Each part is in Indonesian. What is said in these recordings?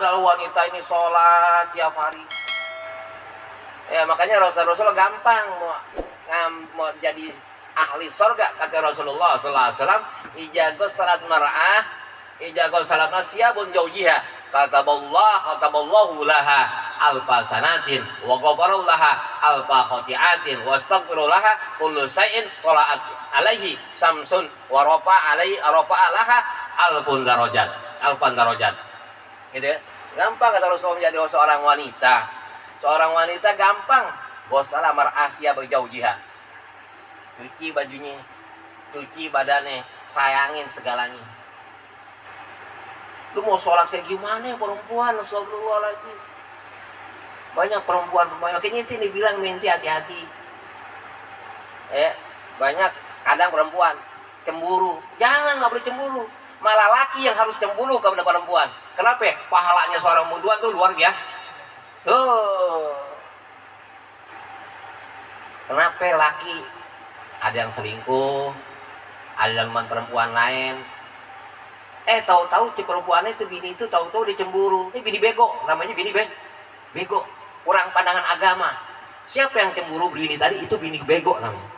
padahal wanita ini sholat tiap hari. Ya makanya Rasul gampang mau jadi ahli surga, kata Rasulullah sallallahu alaihi wasallam, ijago salat mar'ah, ijago salat masyabun jaujiha, kataballahu laha alfa sanatin wa ghafarallaha alfa khati'atin wa astaghfirullaha kullu syai'in qala'at alaihi samsun wa rafa'a laha alfan darajat. Gitu ya. Gampang kata Rasul menjadi seorang wanita. Seorang wanita gampang gosala mar'asya berjaujiha. Cuci bajunya, cuci badannya, sayangin segalanya. Lu mau sholat kayak gimana perempuan? Astagfirullahaladzim. Banyak perempuan makanya ini dibilang minti hati-hati. Banyak kadang perempuan cemburu. Jangan, nggak boleh cemburu. Malah laki yang harus cemburu kepada perempuan. Kenapa? Pahalanya seorang perempuan tuh luar biasa. Kenapa laki ada yang selingkuh, ada yang perempuan lain, tahu-tahu si perempuannya itu bini itu tahu-tahu dia cemburu. Ini bini bego, namanya bini bego, kurang pandangan agama. Siapa yang cemburu bini tadi itu bini bego namanya.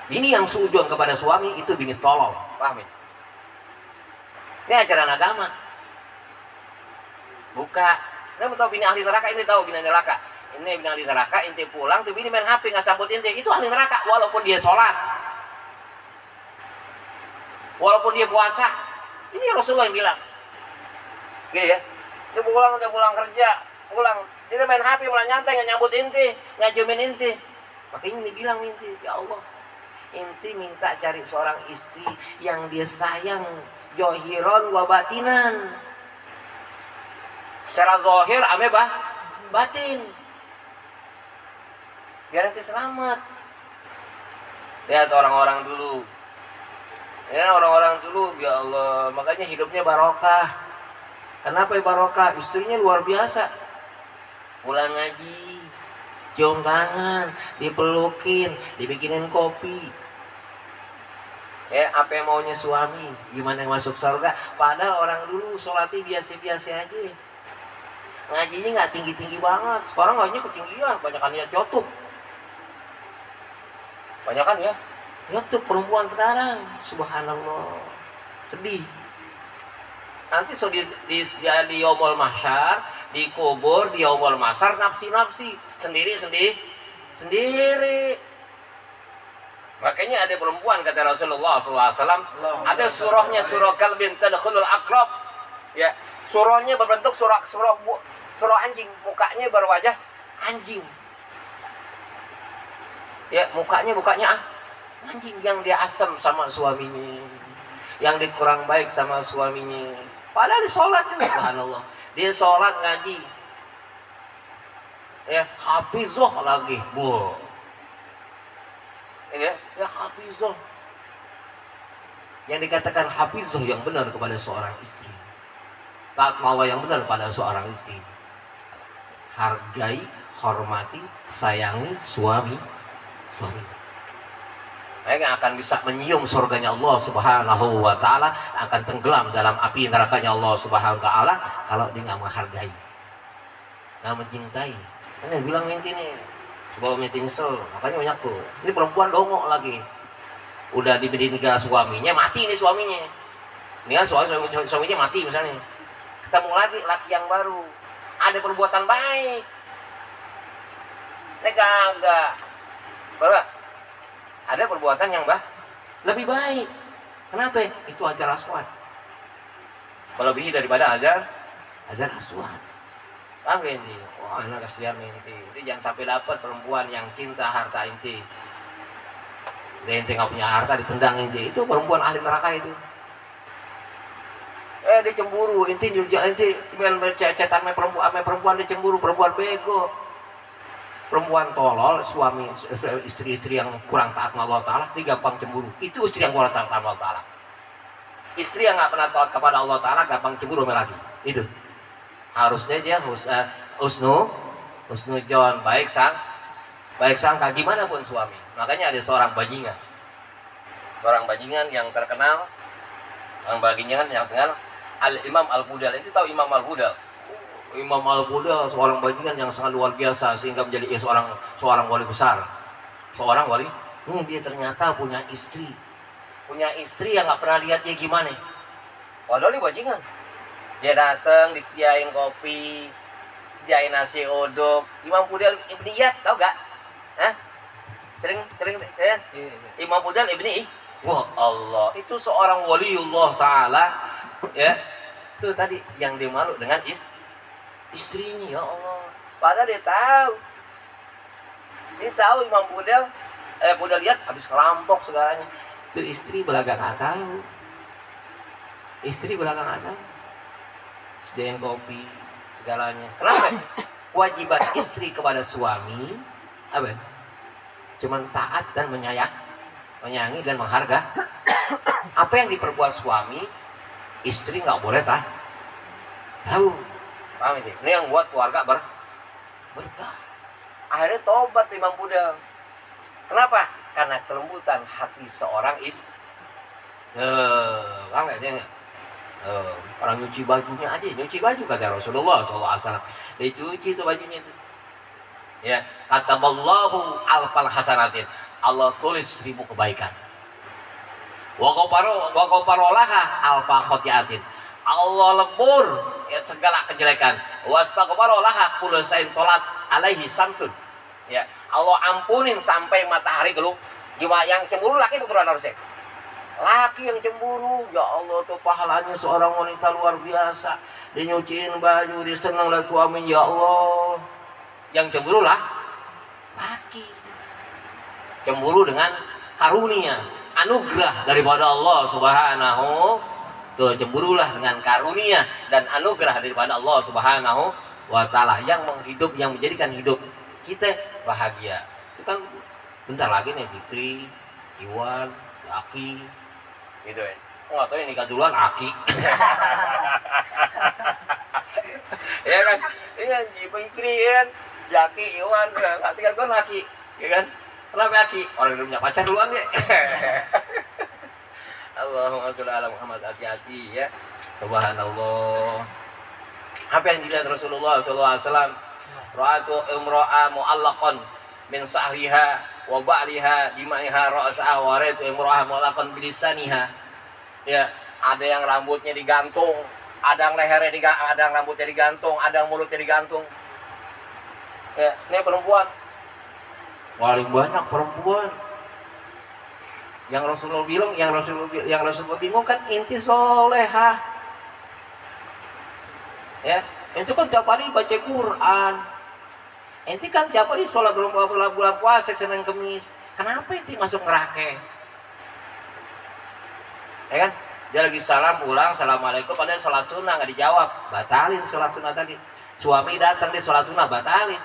Bini yang suudzon kepada suami itu bini tolol, paham ya? Ini ajaran agama. Buka. Kamu tahu bini ahli neraka, ini tahu bini neraka. Ini bini ahli neraka, inti pulang tuh bini main HP nggak sambut inti. Itu ahli neraka walaupun dia sholat. Walaupun dia puasa. Ini Rasulullah yang bilang. Gitu ya. Dia pulang kerja, pulang. Dia main HP malah nyantai nggak nyambut inti, nggak ciumin inti. Makanya ini bilang inti, ya Allah. Inti minta cari seorang istri yang dia sayang johiron wa batinan. Secara zahir ame batin. Biar nanti selamat. Lihat orang-orang dulu. Ya orang-orang dulu, ya Allah, makanya hidupnya barokah. Kenapa ya barokah? Istrinya luar biasa. Pulang ngaji, cium tangan, dipelukin, dibikinin kopi. Apa yang maunya suami? Gimana yang masuk surga? Padahal orang dulu sholatnya biasa-biasa aja. Ngajinya nggak tinggi-tinggi banget. Sekarang ngajinya ketinggian, banyakan lihat YouTube. Banyakan ya YouTube perempuan sekarang. Subhanallah. Sedih. Nanti so di yaumul mahsyar, dikubur di yaumul mahsyar nafsi sendiri. Makanya ada perempuan kata Rasulullah SAW, ada surahnya surah kalbin tadkhulul aqrab. Ya, surahnya berbentuk surah anjing, mukanya berwajah anjing. Ya, mukanya anjing yang dia asam sama suaminya, yang dia kurang baik sama suaminya. Padahal dia sholat, subhanallah. Dia sholat ngaji. Ya, hafizah lagi, bu. Ya hafizah. Yang dikatakan hafizah yang benar kepada seorang istri. Taat mawa yang benar pada seorang istri. Hargai, hormati, sayangi suami. Mereka akan bisa menyium surganya Allah Subhanahu wa ta'ala, akan tenggelam dalam api nerakanya Allah Subhanahu wa ta'ala kalau dia nggak menghargai, nggak mencintai. Ini bilang inti nih, coba inti nyesel. Makanya banyak tuh, ini perempuan dongok lagi, udah dididik suaminya, mati nih suaminya. Ini kan suaminya mati misalnya, ketemu lagi laki yang baru, ada perbuatan baik, ini kagak baru ada perbuatan yang lebih baik. Kenapa? Itu ajar aswad, melebihi daripada ajar aswad. Paham gak inti? Wah, anak kasihan inti. Inti jangan sampai dapat perempuan yang cinta harta inti. Dia inti nggak punya harta ditendang inti. Itu perempuan ahli neraka itu. Dia cemburu inti cetan perempuan dia cemburu, perempuan bego. Perempuan tolol, suami istri-istri yang kurang taat sama Allah Ta'ala, dia gampang cemburu. Itu istri yang kurang taat sama Allah Ta'ala. Istri yang nggak pernah taat kepada Allah Ta'ala gampang cemburu sama lagi. Itu harusnya dia husnudzon, baik sangka gimana pun suami. Makanya ada seorang bajingan yang terkenal, Al-Imam Al-Budal. Itu tahu Imam Al-Budal? Imam Al-Budal seorang bajingan yang sangat luar biasa sehingga menjadi seorang wali besar. Seorang wali, dia ternyata punya istri. Punya istri yang nggak pernah lihat dia gimana. Padahal dia bajingan. Dia datang disediain kopi, disediain nasi uduk. Imam Budal Ibni Iyad, tahu gak? Hah? Sering ya? Imam Budal Ibni. Wah Allah, itu seorang waliullah taala, ya. Itu tadi yang dimalu dengan istrinya, ya Allah. Padahal dia tahu Imam Budal, Budal lihat habis kerampok segalanya. Itu istri belaga nggak tahu. Istri belaga nggak tahu. Sediain kopi segalanya. Kenapa? Kewajiban istri kepada suami apa? Cuman taat dan menyayangi dan menghargai. Apa yang diperbuat suami, istri nggak boleh tahu. Paham ini? Ini yang buat keluarga berkah. Akhirnya tobat Imam Budal. Kenapa? Karena kelembutan hati seorang paham nggak dia? Orang nyuci bajunya aja, nyuci baju kata Rasulullah SAW. Dicuci itu bajunya itu. Ya, kata Allahu alfal hasanatin. Allah tulis 1000 kebaikan. Wa ghafarolaha alfa khotiatin. Allah lebur ya segala kejelekan. Wastaghfarolaha kullu sain tolat alaihi samsun. Ya, Allah ampunin sampai matahari geluh. Jiwa yang cemburu laki bukan harusnya. Laki yang cemburu, ya Allah tuh pahalanya seorang wanita luar biasa. Dia nyuciin baju, dia senang lah suami, ya Allah. Yang cemburu lah laki. Cemburu dengan karunia, anugerah daripada Allah Subhanahu. Tuh cemburulah dengan karunia dan anugerah daripada Allah Subhanahu wa taala yang menjadikan hidup kita bahagia. Itu kan bentar lagi nih Fitri, Iwan, Aki gitu ya. Nggak tahu yang nikah duluan Aki. Ya kan? Iya, Fitri kan, Jaki, Iwan, tinggal gue Aki, ya kan? Kenapa Aki? Orang yang punya pacar duluan ya. Allahumma sholli ala Muhammad, hati-hati ya. Subhanallah. Apa yang dilihat Rasulullah SAW? Ra'atu imra'a mu'allaqan min sahriha wa ba'liha dimaiha ra'saha wa ra'atu imra'a mu'allaqan bilisaniha. Ya, ada yang rambutnya digantung, ada yang lehernya digantung, ada yang rambutnya digantung, ada yang mulutnya digantung. Ya, ini perempuan. Paling banyak perempuan. Yang Rasulullah bingung kan inti solehah. Ya, itu kan tiap hari baca Quran. Inti kan tiap hari sholat bulan puasa Senin Kemis. Kenapa inti masuk neraka? Ya kan? Dia lagi salam pulang, assalamualaikum, padahal sholat sunnah nggak dijawab, batalin sholat sunnah tadi. Suami datang di sholat sunnah, batalin.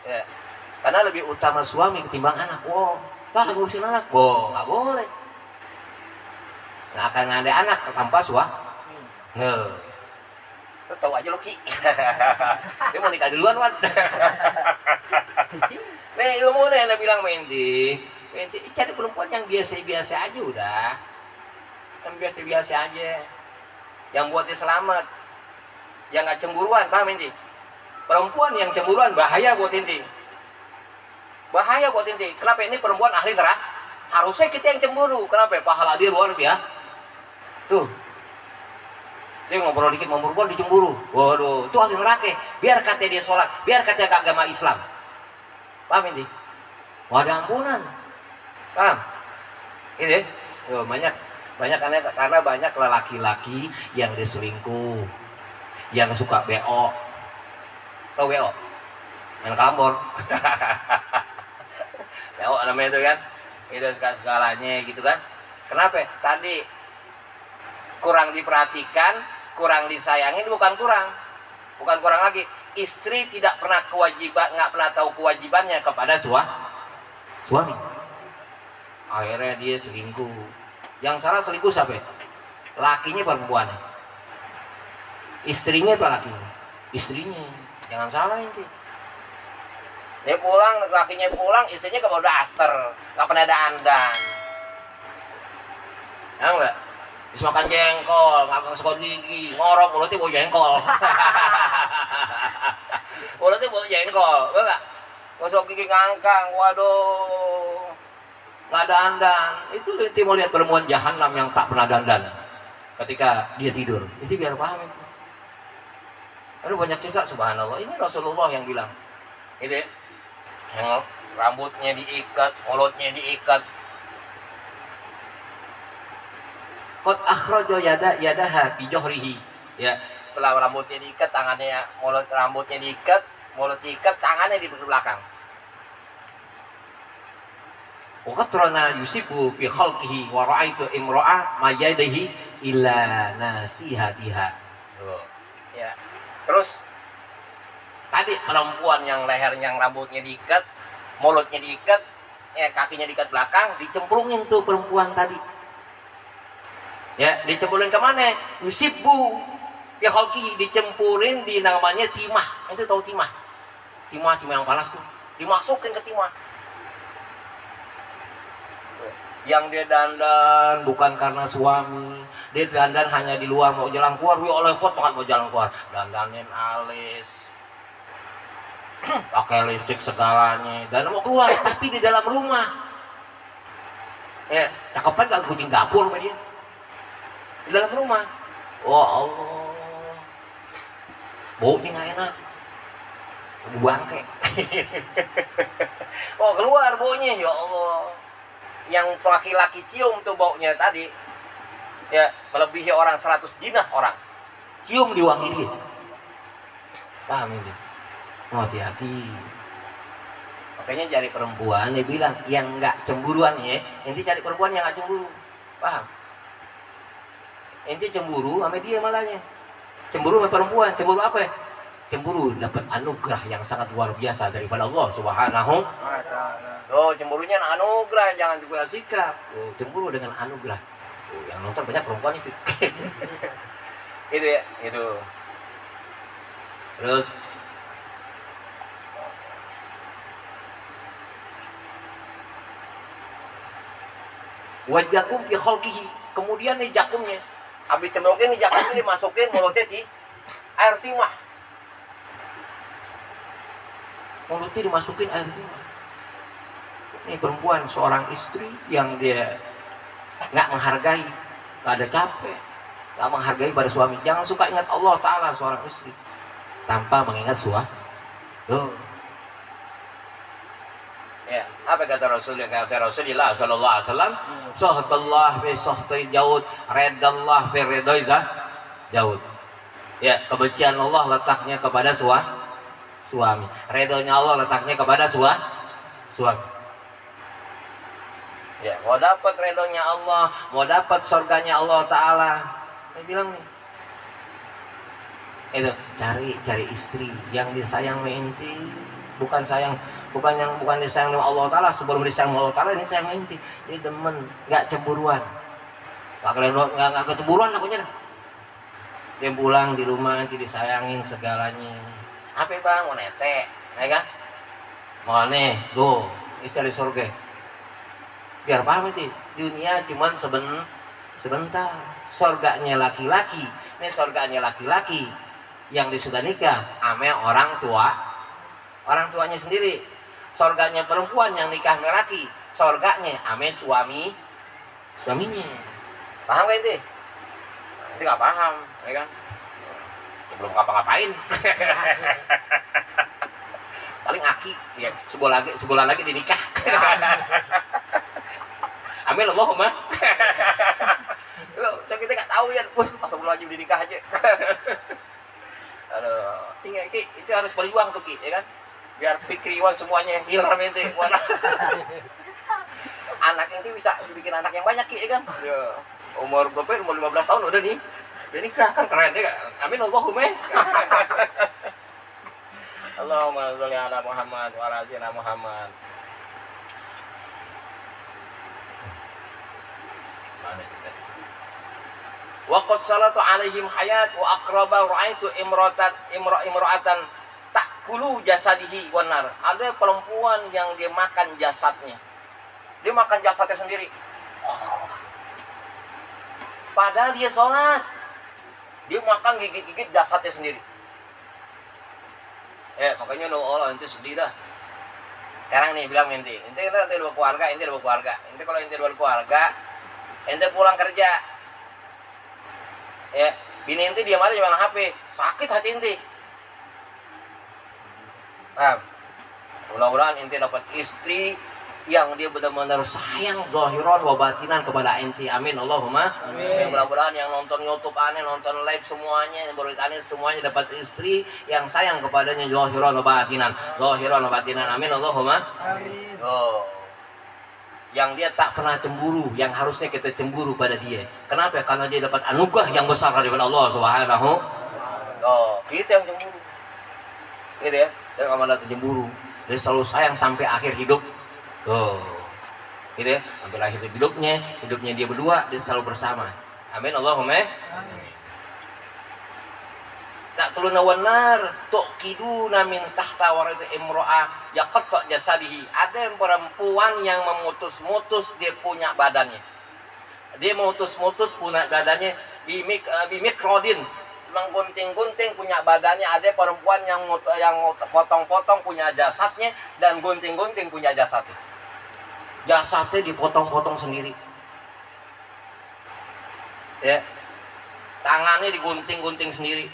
Ya. Karena lebih utama suami ketimbang anak. Wow, Pak ngurusin anak. Wow, nggak boleh. Nggak akan ada anak tanpa suami. Lo tahu aja lo Ki. Dia mau nikah duluan Wan. Nih ilmu nih yang bilang Menti cari perempuan yang biasa-biasa aja udah. Yang biasa-biasa aja. Yang buat dia selamat. Yang nggak cemburuan, paham Menti? Perempuan yang cemburuan bahaya buat inti. Bahaya buat inti. Kenapa? Ini perempuan ahli neraka. Harusnya kita yang cemburu. Kenapa? Pahala dia luar biasa. Tuh. Dia ngobrol dikit sama perempuan dicemburu. Waduh, itu ahli neraka. Biar katanya dia sholat, biar katanya agama Islam. Paham inti? Wadah ampunan. Paham? Ini karena banyak laki-laki yang diselingkuh, yang suka BO. Tahu BO? Main kalambor. BO namanya itu kan. Itu segalanya gitu kan. Kenapa? Tadi kurang diperhatikan, kurang disayangin, bukan kurang lagi. Istri nggak pernah tahu kewajibannya kepada suami. Akhirnya dia selingkuh. Yang salah selingkuh siapa? Lakinya perempuannya. Istrinya apa lakinya? Istrinya. Jangan salah ini. Dia pulang, lakinya pulang, istrinya ke bawah daster, nggak pernah dandan. Ya enggak? Bisa makan jengkol, ngakak sekot gigi, ngorok mulutnya bau jengkol. Mulutnya bau jengkol, betul nggak? Gosok gigi ngangkang, waduh, nggak dandan. Itu nanti mau lihat perempuan jahanam yang tak pernah dandan ketika dia tidur. Itu biar paham itu. Aduh banyak cerita, subhanallah. Ini Rasulullah yang bilang, gitu ya. Yang rambutnya diikat, mulutnya diikat. Qad akhraja yadaha fi johrihi. Ya, setelah rambutnya diikat, tangannya, rambutnya diikat, mulut diikat, tangannya di belakang. Wa qatrana yusibu fi khalqihi wa ra'aitu imra'a ma yadihi illa nasihatiha. Tuh. Ya. Terus tadi perempuan yang lehernya, yang rambutnya diikat, mulutnya diikat, kakinya diikat belakang, dicemplungin tuh perempuan tadi. Ya, dicemplungin ke mana? Yusibu ya khalqihi, dicempurin di namanya timah. Itu tahu timah? Timah yang panas tuh. Dimasukin ke timah. Yang dia dandan bukan karena suami, dia dandan hanya di luar, mau jalan keluar, wih oleh pot banget mau jalan keluar, dandanin alis, pakai lipstik segalanya, dan mau keluar tapi di dalam rumah. Ya, cakepan gak kucing dapur sama dia. Di dalam rumah. Oh Allah. Baunya gak enak. Bau bangke. Oh keluar baunya, ya Allah. Yang laki-laki cium tuh baunya tadi, ya melebihi orang 100 jinah orang. Cium di wangi dia. Paham ini? Oh, hati-hati. Makanya cari perempuan, dia bilang yang nggak cemburuan ya, inti cari perempuan yang nggak cemburu. Paham? Inti cemburu sama dia malahnya. Cemburu sama perempuan, cemburu apa ya? Cemburu dapat anugerah yang sangat luar biasa daripada Allah Subhanahu wa Ta'ala. Oh, cemburunya anugerah, jangan juga sikap. Oh, cemburu dengan anugerah. Oh, yang nonton banyak perempuan itu. Itu ya, itu. Terus wajakum fi khalqihi. Kemudian nih jakumnya, habis cemplungin nih jakumnya dimasukin mulutnya di air timah. Mulutnya dimasukin air timah. Ini perempuan, seorang istri yang dia nggak menghargai, nggak ada capek, nggak menghargai pada suami. Jangan suka ingat Allah Ta'ala seorang istri tanpa mengingat suami. Tuh. Ya, apa kata Rasulullah? Kata Rasulullah Sallallahu Alaihi Wasallam, "Sahtallah bi sahti Daud, redallah bi redai Daud." Ya, kebencian Allah letaknya kepada suami. Redonya Allah letaknya kepada suami. Ya, mau dapat redonya Allah, mau dapat surganya Allah Ta'ala. Saya bilang nih, itu cari istri yang disayang inti, bukan disayang sama Allah Ta'ala. Sebelum disayang sama Allah Ta'ala, ini sayang inti. Ini demen, nggak cemburuan, nggak kecemburuan akunya. Dia pulang di rumah nanti disayangin segalanya. Apa bang, mau nete, ya kan? Mau nih, tuh istri surga. Biar paham itu, dunia cuman sebentar. Surganya laki-laki, ini surganya laki-laki yang sudah nikah ame orang tuanya sendiri. Surganya perempuan yang nikah sama laki, surganya ame suaminya. Paham gak itu? Itu gak paham, ya kan? Belum ngapa-ngapain. Paling aki, ya sebulan lagi dinikah. Amin Allahumma. Kita nggak tahu ya, pas sebelum lagi dinikah aja. Aduh, itu harus berjuang tuh Ki, ya kan? Biar pikiriwan semuanya hilang nanti. Anak ini bisa bikin anak yang banyak Ki, ya kan? Ya. Umur 15 tahun udah nikah kan keren ya. Amin Allahumma. Allahumma sholli ala Muhammad wa ala ali Muhammad. Wa qad salatu alaihim hayat wa aqraba ra'aitu imra'atan ta'kulu jasadihi wan nar. Ada perempuan yang dia makan jasadnya. Dia makan jasadnya sendiri. padahal dia sholat. Dia makan gigit-gigit jasadnya sendiri. Makanya Allah ente sedih dah. Sekarang nih bilang ente berkeluarga, ente kalau ente berkeluarga, ente pulang kerja, ya bini ente diam aja main HP, sakit hati ente. Mudah-mudahan ente dapat istri yang dia benar-benar sayang zahiran wa batinan kepada ente. Amin Allahumma amin. Mudah-mudahan yang nonton YouTube aneh, nonton live semuanya, yang berita aneh semuanya dapat istri yang sayang kepadanya zahiran wa batinan. Amin Allahumma amin. Yang dia tak pernah cemburu, yang harusnya kita cemburu pada dia. Kenapa? Karena dia dapat anugerah yang besar daripada Allah Subhanahu. Kita yang cemburu. Gitu ya. Dia enggak pernah cemburu. Dia selalu sayang sampai akhir hidup. Gitu ya, sampai akhir hidupnya dia berdua, dia selalu bersama. Amin Allahumma amin. Tak tuluna wanar tuqiduna min tahta warid imro'ah yaqta jasadihi. Ada yang perempuan yang memutus-mutus dia punya badannya. Dia memutus-mutus punya badannya bimikrodin, menggunting-gunting punya badannya. Ada perempuan yang potong-potong punya jasadnya dan gunting-gunting punya jasadnya. Jasadnya dipotong-potong sendiri, ya, tangannya digunting-gunting sendiri.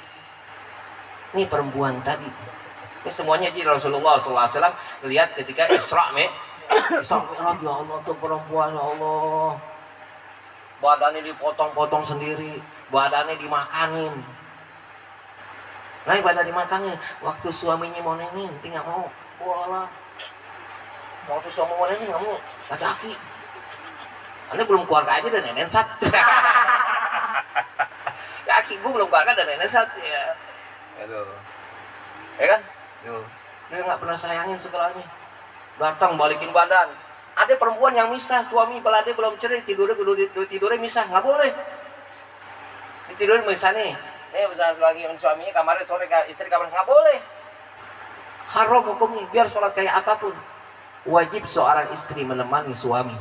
Ini perempuan tadi. Ini semuanya di Rasulullah SAW lihat ketika Isra Mi'raj. Ya Allah, tuh perempuan, ya Allah, badannya dipotong-potong sendiri, badannya dimakanin. Nah, badan dimakanin. Waktu suaminya mau nengin, nggak mau. Walah. Waktu suami mau nengin nggak mau, laki-laki. Anda belum keluarga aja dan nenek sat. Laki gue belum keluarga dan nenek sat. Ya. Aduh. Ya kan? Dia nggak pernah sayangin segalanya. Datang balikin badan. Ada perempuan yang misah, suami kalau dia belum cerai, tidurnya misah, nggak boleh. Tidur misah nih. Bisa lagi suaminya kamarnya sore, istri kamar, nggak boleh. Haram hukumnya, biar sholat kayak apapun. Wajib seorang istri menemani suami.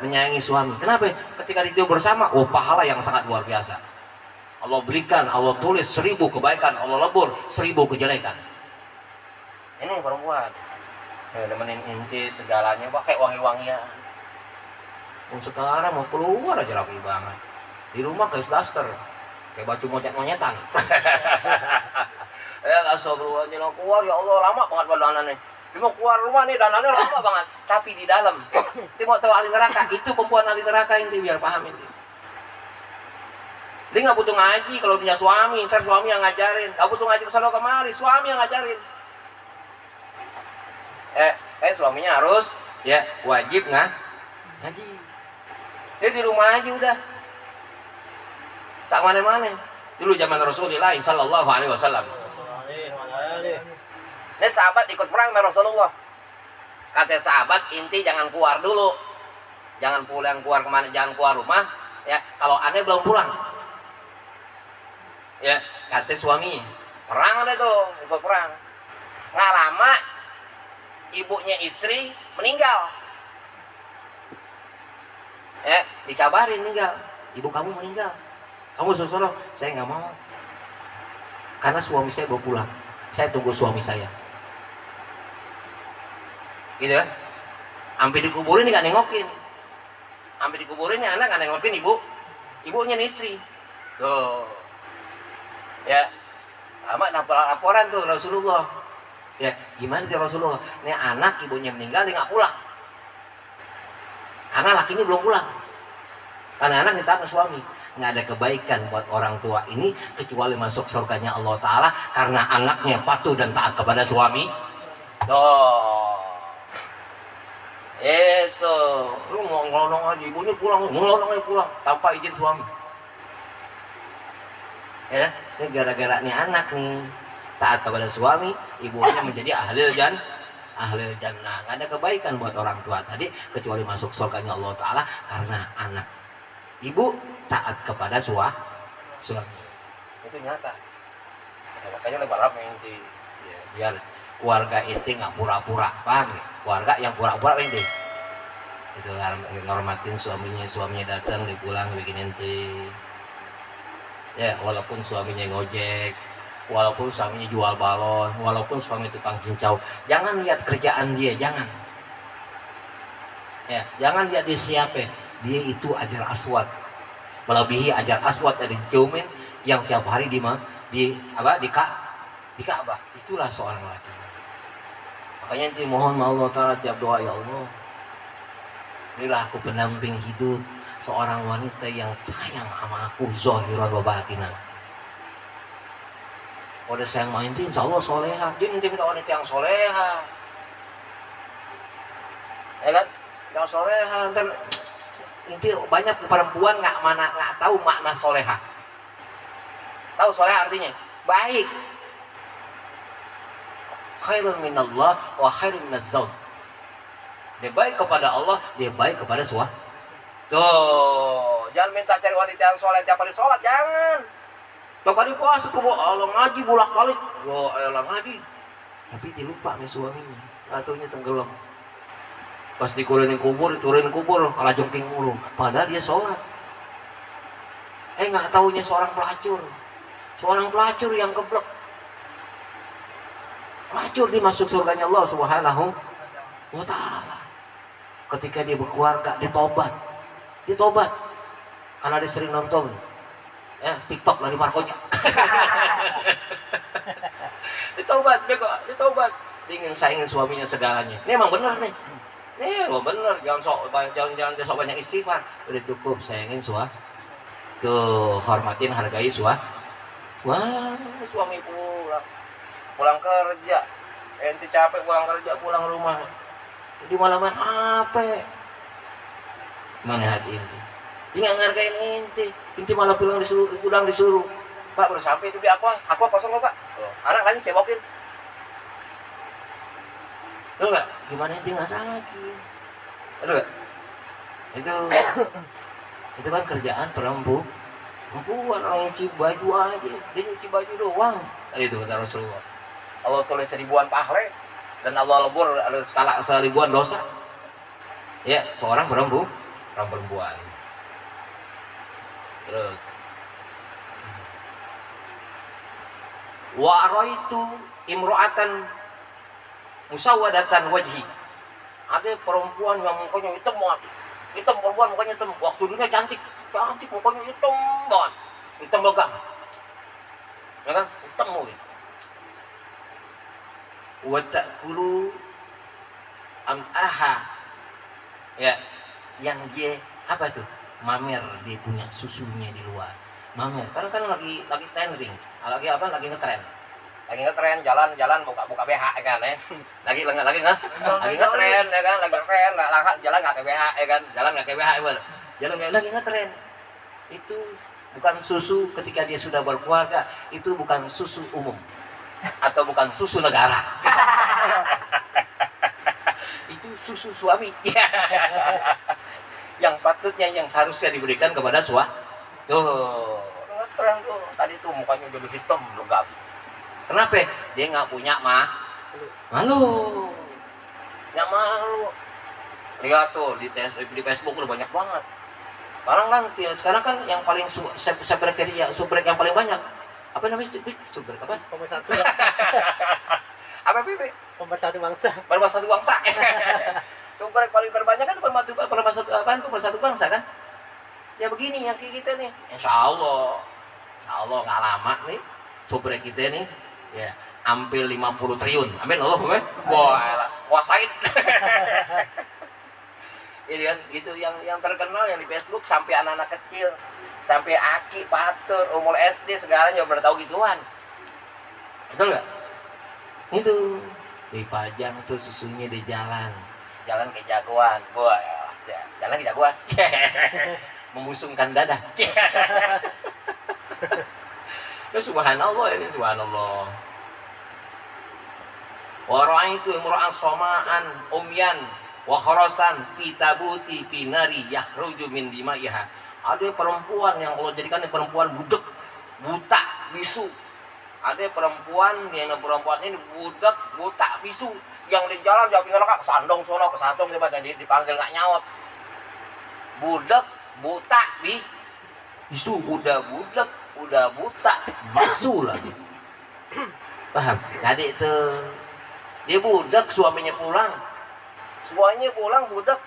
Menyayangi suami. Kenapa? Ketika tidur bersama, pahala yang sangat luar biasa. Allah berikan, Allah tulis 1000 kebaikan, Allah lebur 1000 kejelekan. Ini perempuan. Nemenin inti segalanya, pakai wangi-wangian. Sekarang mau keluar aja rapi banget. Di rumah kayak daster, kayak baju monyet-monyetan. Astagfirullah, jangan keluar, ya Allah, lama banget danannya. Dia mau keluar rumah nih, danannya lama banget. Tapi di dalam, dia mau tahu ahli neraka. Itu perempuan ahli neraka ini, biar paham ini. Dia nggak butuh ngaji kalau punya suami, ntar suami yang ngajarin. Nggak butuh ngaji kesana kemari, suami yang ngajarin. Suaminya harus, ya wajib ngaji. Dia di rumah aja udah. Tak mana-mana. Dulu zaman Rasulullah sallallahu alaihi wasallam. Ini sahabat ikut perang sama Rasulullah. Kata sahabat, inti jangan keluar dulu. Jangan pulang keluar kemana, jangan keluar rumah. Ya, kalau aneh belum pulang. Ya, kata suami, perang ada tuh, ikut perang. Nggak lama, ibunya istri meninggal. Ya, dikabarin meninggal. Ibu kamu meninggal. Kamu suruh, saya nggak mau. Karena suami saya bawa pulang. Saya tunggu suami saya. Gitu ya. Sampai dikuburin nggak nengokin. Sampai dikuburin anak nggak nengokin ibunya nih istri. Tuh. Ya. Amat laporan tuh Rasulullah. Ya, gimana dia Rasulullah? Ini anak ibunya meninggal dia nggak pulang. Karena lakinya belum pulang. Karena anak ditahan suami. Nggak ada kebaikan buat orang tua ini kecuali masuk surganya Allah Ta'ala karena anaknya patuh dan taat kepada suami. Itu lu mau ngelonong aja, ibunya pulang, ngelonong aja pulang tanpa izin suami. Ya, ini gara-gara nih anak nih taat kepada suami, ibunya menjadi ahli jannah. Nggak ada kebaikan buat orang tua tadi kecuali masuk surganya Allah Ta'ala karena anak ibu taat kepada suami. Itu nyata. Makanya lebar apa inti. Ya, biar keluarga inti nggak pura-pura, paham ya? Keluarga yang pura-pura inti. itu ngormatin suaminya datang dipulang bikinin teh ya, walaupun suaminya ngojek, walaupun suaminya jual balon, walaupun suami tukang cincau, jangan lihat kerjaan dia, jangan ya, jangan lihat dia siapa, dia itu ajar aswad, melebihi ajar aswad dari Jaumin yang tiap hari di Ka'bah. Itulah seorang laki. Makanya nanti mohon Allah Ta'ala tiap doa, ya Allah, berilah aku pendamping hidup seorang wanita yang sayang sama aku zahiran wa batinan. Kalau sayang main itu insya Allah soleha. Dia nanti minta wanita yang soleha, ya kan? Yang soleha. Nanti banyak perempuan nggak tahu makna soleha. Tahu soleha artinya baik. Khairun minallah wa khairun minaz zawj. Dia baik kepada Allah, dia baik kepada suami. Tuh, jangan minta cari wanita yang sholat tiap hari sholat, jangan. Tiap hari puasa, Allah ngaji bolak-balik. Yo, Allah ngaji. Tapi dia lupa nih suaminya, atunya tenggelam. Pas diturunin kubur, kalah jongking mulu. Padahal dia sholat. Nggak taunya seorang pelacur yang geblek. Pelacur dimasuk surganya Allah Subhanahu wa Ta'ala. Ketika dia berkeluarga, dia tobat karena dia sering nonton TikTok dari Markonya. Ditobat ingin saingin suaminya segalanya. Ini emang bener nih. Jangan sok banyak istighfar. Udah cukup sayangin suami. Tuh, hormatin, hargai suami. Wah, suami pulang kerja, ente capek pulang rumah, di malaman apa? Mana hati inti? Dia nggak ngargain inti malah pulang disuruh. Pak baru sampai itu di aqua kosong loh Pak. Anak lagi sebokin. Lu nggak? Gimana inti nggak sakit? Aduh nggak? Itu kan kerjaan perempuan orang nyuci baju aja, dia nyuci baju doang. Itu kata Rasulullah. Allah tulis 1000-an pahle dan Allah lebur ada skala 1000-an dosa. Ya, seorang perempuan. Terus wa araitu imra'atan musawwadatan wajhi. Ada perempuan yang mukanya hitam banget. Perempuan mukanya hitam. Waktu dunia cantik mukanya hitam banget. Hitam legam. Ya kan? Hitam mulu. Wa ta'kulu am'aha. Ya, yang dia apa tuh? Mamer, dia punya susunya di luar. Mamer, karena kan lagi trending. Lagi ngetren. Jalan buka BH ya kan ya. Lagi ngetren ya kan, lagi ngetren, jalan enggak ke BH ya kan. Jalan enggak ke BH ya. Jalan lagi ngetren. Itu bukan susu ketika dia sudah berkeluarga, itu bukan susu umum. Atau bukan susu negara. Itu susu suami. Yang seharusnya diberikan kepada suami. Tuh, ngetren tuh. Tadi tuh mukanya jadi hitam legam. Kenapa? Dia nggak punya malu. Nggak malu. Lihat tuh di Facebook udah banyak banget. Sekarang kan yang paling subrek yang paling banyak. Apa namanya? Subrek apa? Pemersatu. Apa Bibi? Pemersatu bangsa. Subrek paling terbanyak kan pemersatu bangsa kan? Ya begini yang kita nih. Insya Allah nggak lama nih subrek kita nih. Ya, hampir 50 triliun. Amin Allahumma. Wah, kuasain. Itu kan, itu yang terkenal yang di Facebook sampai anak-anak kecil, sampai aki, patur, umur SD segalanya udah tahu gituan. Betul nggak? Itu dipajang tuh susunya di jalan ke jagoan. Wah, jalan ke jagoan. Membusungkan dada. Ya subhanallah ini subhanallah. Wa ra'aitu imra'an sama'an umyan wa kharasan fi tabuti binari yakhruju min dimaiha. Ada perempuan yang Allah jadikan perempuan budak, buta, bisu. Ada perempuan ini budak, buta, bisu yang di jalan jauh pinggir kesandong sono kesandong coba tadi dipanggil enggak nyaut. budak buta bisu, udah buta bisu lagi. Paham? Tadi itu dia budak, suaminya pulang budak,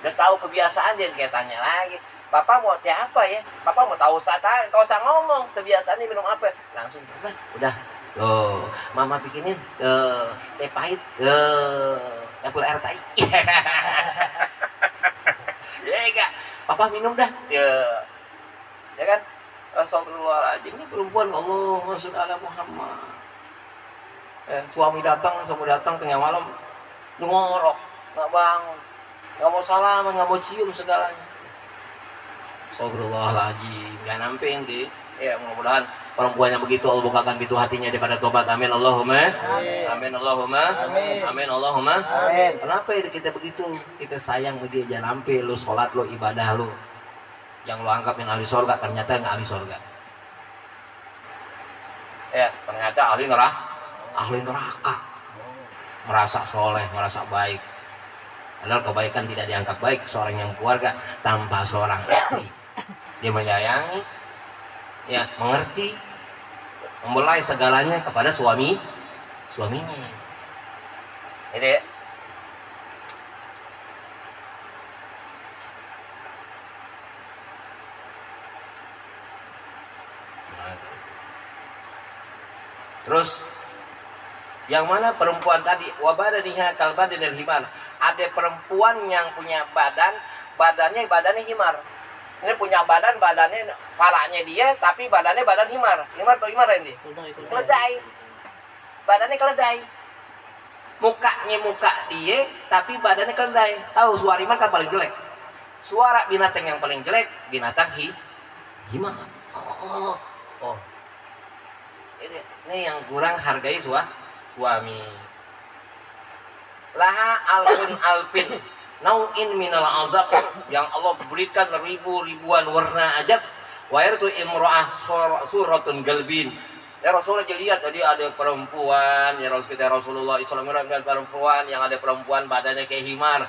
udah tahu kebiasaan dia, kayak tanya lagi, papa mau teh apa ya, papa mau tahu kau usah ngomong kebiasaannya minum apa, langsung udah loh mama bikinin teh pahit campur air tai. Ya enggak, papa minum dah ya kan. Astagfirullahaladzim, ini perempuan Allah Rasul Allah Muhammad. Suami datang tengah malam ngorok, nggak bangun, nggak mau salaman, nggak mau cium segalanya. Astagfirullahaladzim, nggak nampe ente. Ya mudah-mudahan perempuan yang begitu Allah bukakan pintu hatinya daripada tobat. Amin Allahumma amin Allahumma amin Allahumma amin. Kenapa ya kita begitu? Kita sayang sama dia, jangan sampai lu sholat, lu ibadah lu yang lu anggap yang ahli surga ternyata nggak ahli surga. Ya ternyata ahli neraka. Merasa soleh, merasa baik. Padahal kebaikan tidak dianggap baik seorang yang keluarga tanpa seorang istri. Dia menyayangi, ya mengerti, membelai segalanya kepada suaminya. Itu ya. Terus yang mana perempuan tadi wabadaniha kalbadin dan himar. Ada perempuan yang punya badannya himar. Ini punya badannya palanya dia tapi badannya badan himar. Himar atau himar ini? Keledai. Badannya keledai. Mukanya muka dia tapi badannya keledai. Tahu suara himar kan paling jelek. Suara binatang yang paling jelek binatang himar. Oh. Ini yang kurang hargai suami. Laha alpin nau'in minal azab, yang Allah berikan ribuan warna ajab. Wa yartu imra'ah suratun galbin. Ya Rasulullah lihat tadi ada perempuan, ya Rasulullah SAW perempuan yang ada perempuan badannya kayak himar,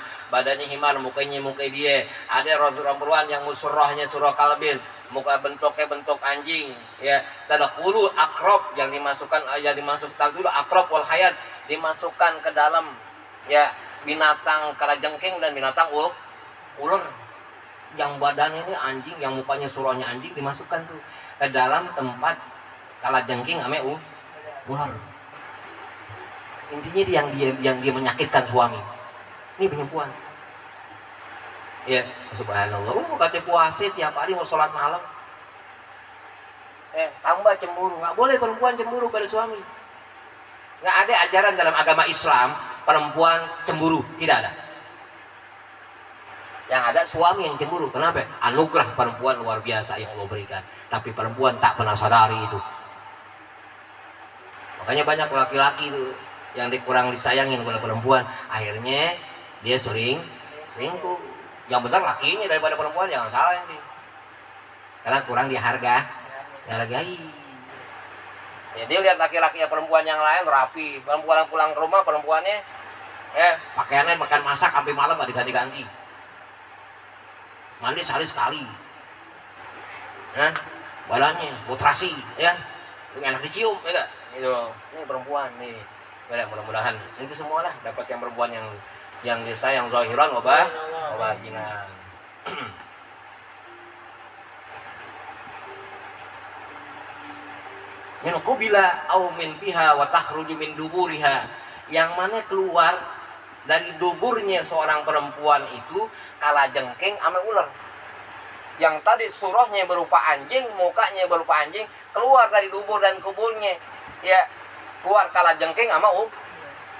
mukanya dia. Ada perempuan yang musurahnya surah kalbin, muka bentuknya bentuk anjing, ya. Tadakhulu akrab yang dimasukkan dulu akrab wal hayat dimasukkan ke dalam ya binatang kalajengking dan binatang ular. Yang badannya ini anjing, yang mukanya surahnya anjing dimasukkan tuh ke dalam tempat kalajengking ame ular. Intinya yang dia menyakitkan suami. Ini perempuan. Ya, subhanallah. Mau kata puasa tiap hari mau sholat malam. Tambah cemburu. Nggak boleh perempuan cemburu pada suami. Nggak ada ajaran dalam agama Islam perempuan cemburu, tidak ada. Yang ada suami yang cemburu. Kenapa? Anugerah perempuan luar biasa yang Allah berikan. Tapi perempuan tak pernah sadari itu. Makanya banyak laki-laki itu yang kurang disayangin oleh perempuan, akhirnya dia selingkuh. Yang benar lakinya daripada perempuan, jangan salah ini. Karena kurang dihargai. Ya, dia lihat laki-lakinya perempuan yang lain rapi, perempuan pulang ke rumah perempuannya pakaiannya makan masak sampai malam gak diganti-ganti. Mandi sehari sekali. Badannya botrasi, ya. Enak dicium, ya. Itu. Ini perempuan nih. Ya, mudah-mudahan itu semua lah dapat yang perempuan yang disayang zahiran wabatinan. Min qubila au min fiha wa takhruju min duburiha, yang mana keluar dari duburnya seorang perempuan itu kalajengking ame ular. Yang tadi surahnya berupa anjing, mukanya berupa anjing, keluar dari dubur dan kuburnya ya keluar kalajengking sama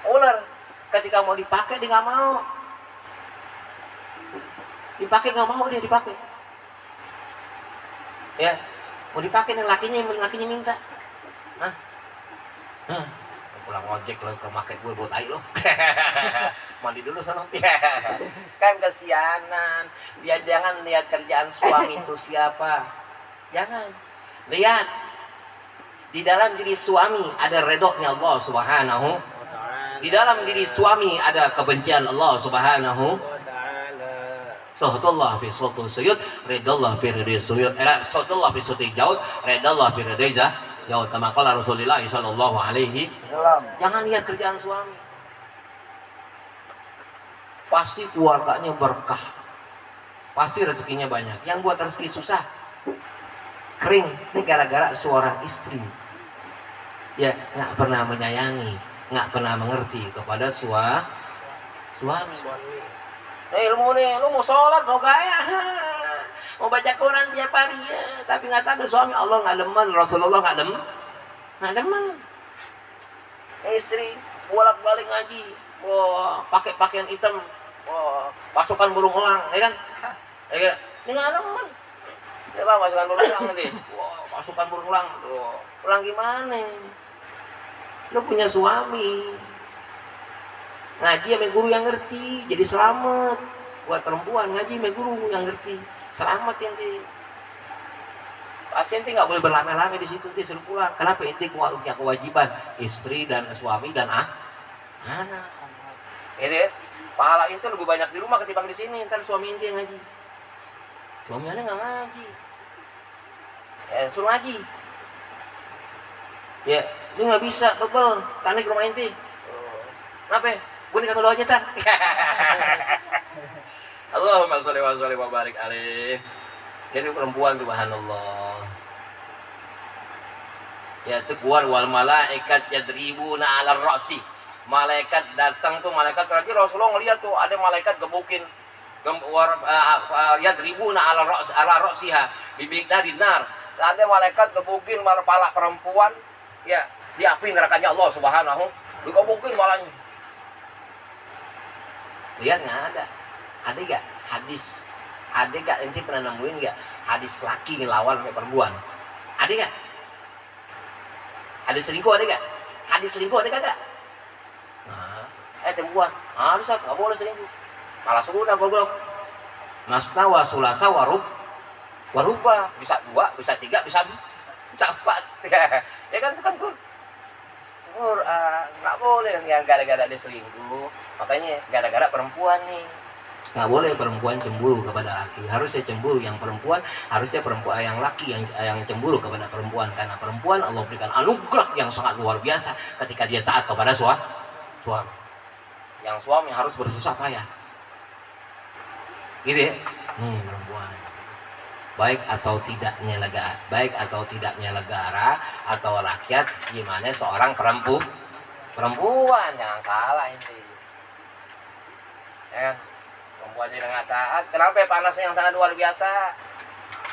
ular. Ketika mau dipakai dia nggak mau. Dipakai nggak mau, dia dipakai. Ya, mau dipakai nih lakinya minta. Pulang ojek lo ke market gue buat tai lo. Mandi dulu sana. Kan kesianan. Dia jangan lihat kerjaan suami itu siapa. Jangan. Lihat di dalam diri suami ada redoknya Allah Subhanahu. Di dalam diri suami ada kebencian Allah Subhanahu. Sahatullah fi sultul suyud, ridallah fi ridhi suyud. Sahatullah fi sultul jaud, ridallah fi ridhi jaud. Kama qala Rasulullah sallallahu alaihi wasallam. Jangan lihat kerjaan suami. Pasti keluarganya berkah. Pasti rezekinya banyak. Yang buat rezeki susah, kering. Ini gara-gara seorang istri ya nggak pernah menyayangi, nggak pernah mengerti kepada suami. Ilmu nih, lu mau sholat, mau gaya, mau baca Quran tiap hari ya, tapi nggak tahu suami Allah nggak demen, Rasulullah nggak demen. Istri bolak-balik ngaji, wah pakai pakaian hitam, wah pasukan burung elang, ya kan? Ini nggak demen. Ya bang, pasukan burung elang nanti, wah pasukan burung elang, tuh elang gimana? Lu punya suami, ngaji sama guru yang ngerti, jadi selamat. Buat perempuan ngaji sama guru yang ngerti, selamat ente. Pasti ente nggak boleh berlama-lama di situ, ente suruh pulang. Kenapa? Ente punya kewajiban istri dan suami dan anak. Ini pahala itu lebih banyak di rumah ketimbang di sini. Ntar suami ente yang ngaji, suami anda nggak ngaji, suruh ngaji. Ya, ini nggak bisa, bebel, tarik ke rumah inti. Kenapa? Gue nikah dulu aja, tar. Allahumma sholli wa sallim wa barik alaih. Jadi perempuan, subhanallah. Ya, itu keluar wal malaikat yadribuna 'ala ra'si. Malaikat datang tuh, malaikat tadi Rasulullah ngeliat tuh ada malaikat gebukin yadribuna 'ala ra'siha bibigdari nar. Ada malaikat gebukin kepala perempuan. Ya, di api nerakanya Allah subhanahu. Dikebukin malahnya. Lihat nggak ada. Ada nggak hadis? Ada nggak? Ente pernah nemuin nggak hadis laki ngelawan sama perempuan? Ada nggak? Hadis selingkuh ada nggak? Hadis selingkuh ada nggak? Nah, perempuan harus nggak boleh selingkuh. Malah sudah goblok. Masna wa sulasa waruba, bisa 2, bisa 3, bisa 4. Ya kan, itu kan Quran. Nggak boleh yang gara-gara dia selingkuh. Makanya gara-gara perempuan nih, nggak boleh perempuan cemburu kepada laki. Harusnya cemburu yang perempuan, harusnya perempuan yang laki yang cemburu kepada perempuan. Karena perempuan Allah berikan anugerah yang sangat luar biasa ketika dia taat kepada suami. Yang suami harus bersusah payah. Gitu ya. Perempuan. Baik atau tidaknya negara atau rakyat, gimana seorang perempuan, jangan salah ini. Ya, perempuan jadi nggak taat. Kenapa panasnya yang sangat luar biasa?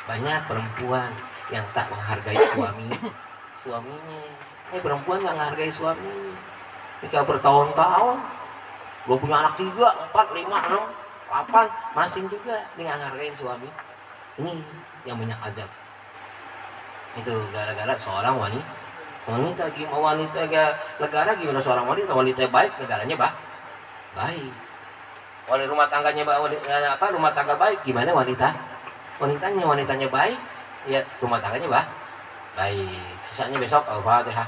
Banyak perempuan yang tak menghargai suaminya. Ini perempuan nggak menghargai suami. Nikah bertahun-tahun, gue punya anak 3, 4, 5, 6, 8, masing juga dia nggak menghargai suami. Ini yang banyak azab. Itu gara-gara seorang wanita. Negara gimana seorang wanita baik, negaranya baik. Kalau rumah tangganya rumah tangga baik, gimana wanitanya baik, ya rumah tangganya baik. Sisanya besok Al-Fatihah.